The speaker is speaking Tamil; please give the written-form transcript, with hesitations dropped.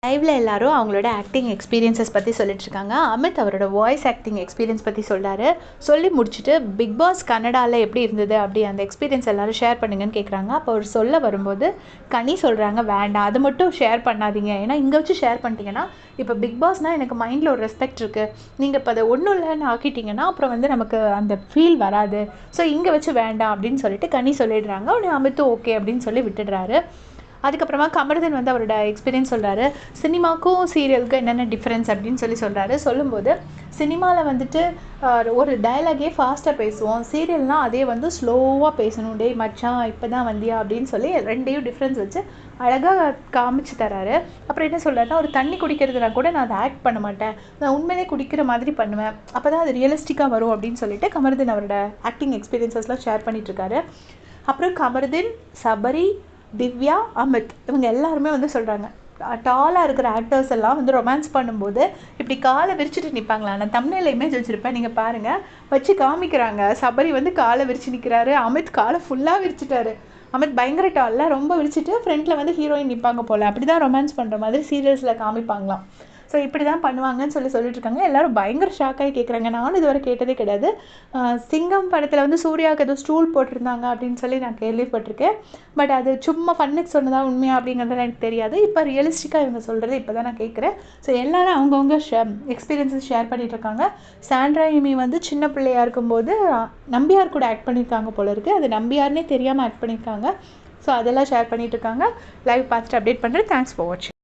லைவ்ல எல்லாரும் அவங்களோட ஆக்டிங் எக்ஸ்பீரியன்ஸஸ் பற்றி சொல்லிட்டு இருக்காங்க. அமித் அவரோட வாய்ஸ் ஆக்டிங் எக்ஸ்பீரியன்ஸ் பற்றி சொல்கிறாரு. சொல்லி முடிச்சுட்டு பிக் பாஸ் கன்னடாவில் எப்படி இருந்தது அப்படி அந்த எக்ஸ்பீரியன்ஸ் எல்லாரும் ஷேர் பண்ணுங்கன்னு கேட்குறாங்க. அப்போ அவர் சொல்ல வரும்போது கனி சொல்கிறாங்க, வேண்டாம் அது மட்டும் ஷேர் பண்ணாதீங்க, ஏன்னா இங்கே வச்சு ஷேர் பண்ணிட்டீங்கன்னா இப்போ பிக் பாஸ்னால் எனக்கு மைண்டில் ஒரு ரெஸ்பெக்ட் இருக்குது, நீங்கள் இப்போ அதை ஒன்றும் இல்லைன்னு ஆக்கிட்டீங்கன்னா அப்புறம் வந்து நமக்கு அந்த ஃபீல் வராது, ஸோ இங்கே வச்சு வேண்டாம் அப்படின்னு சொல்லிட்டு கனி சொல்லிடுறாங்க. உடனே அமித்தும் ஓகே அப்படின்னு சொல்லி விட்டுடுறாரு. அதுக்கப்புறமா கமருதன் வந்து அவரோட எக்ஸ்பீரியன்ஸ் சொல்கிறாரு. சினிமாக்கும் சீரியலுக்கும் என்னென்ன டிஃப்ரென்ஸ் அப்படின்னு சொல்கிறாரு. சொல்லும்போது சினிமாவில் வந்துட்டு ஒரு டயலாகே ஃபாஸ்ட்டாக பேசுவோம், சீரியல்னால் அதே வந்து ஸ்லோவாக பேசணும், டே மச்சான் இப்போ தான் வந்தியா அப்படின்னு சொல்லி ரெண்டையும் டிஃப்ரென்ஸ் வச்சு அழகாக காமிச்சு தராரு. அப்புறம் என்ன சொல்கிறாருன்னா, ஒரு தண்ணி குடிக்கிறதுனா கூட நான் அதை ஆக்ட் பண்ண மாட்டேன், நான் உண்மையிலே குடிக்கிற மாதிரி பண்ணுவேன், அப்போ தான் அது ரியலிஸ்டிக்காக வரும் அப்படின்னு சொல்லிட்டு கமருதன் அவரோட ஆக்டிங் எக்ஸ்பீரியன்ஸஸ்லாம் ஷேர் பண்ணிகிட்ருக்காரு. அப்புறம் கமருதன், சபரி, திவ்யா, அமித் இவங்க எல்லாருமே வந்து சொல்கிறாங்க, டாலாக இருக்கிற ஆக்டர்ஸ் எல்லாம் வந்து ரொமான்ஸ் பண்ணும்போது இப்படி காலை விரிச்சிட்டு நிற்பாங்களா, நான் தம்ப்நெயில் இமேஜ் வச்சுருப்பேன், நீங்கள் பாருங்கள், வச்சு காமிக்கிறாங்க. சபரி வந்து காலை விரிச்சு நிற்கிறாரு, அமித் காலை ஃபுல்லாக விரிச்சிட்டாரு. அமித் பயங்கர டாலில் ரொம்ப விரிச்சிட்டு ஃப்ரண்ட்டில் வந்து ஹீரோயின் நிற்பாங்க போல், அப்படி தான் ரொமான்ஸ் பண்ணுற மாதிரி சீரியல்ஸில் காமிப்பாங்களாம். ஸோ இப்படி தான் பண்ணுவாங்கன்னு சொல்லிட்டு இருக்காங்க. எல்லோரும் பயங்கர ஷாக்காகி கேட்குறாங்க. நானும் இதுவரை கேட்டதே கிடையாது. சிங்கம் படத்தில் வந்து சூர்யாவுக்கு ஏதோ ஸ்டூல் போட்டிருந்தாங்க அப்படின்னு சொல்லி நான் கேள்விப்பட்டிருக்கேன். பட் அது சும்மா ஃபன்னுக்கு சொன்னதா உண்மையா அப்படிங்கிறது எனக்கு தெரியாது. இப்போ ரியலிஸ்டிக்காக இவங்க சொல்கிறது இப்போ தான் நான் கேட்குறேன். ஸோ எல்லோரும் அவங்கவுங்க எக்ஸ்பீரியன்ஸஸ் ஷேர் பண்ணிகிட்ருக்காங்க. சாண்ட்ரா இமி வந்து சின்ன பிள்ளையாக இருக்கும்போது நம்பியார் கூட ஆக்ட் பண்ணியிருக்காங்க போல இருக்குது, அது நம்பியார்னே தெரியாமல் ஆக்ட் பண்ணியிருக்காங்க. ஸோ அதெல்லாம் ஷேர் பண்ணிகிட்ருக்காங்க. லைவ் பார்த்துட்டு அப்டேட் பண்ணுறேன். தேங்க்ஸ் ஃபார் வாட்சிங்.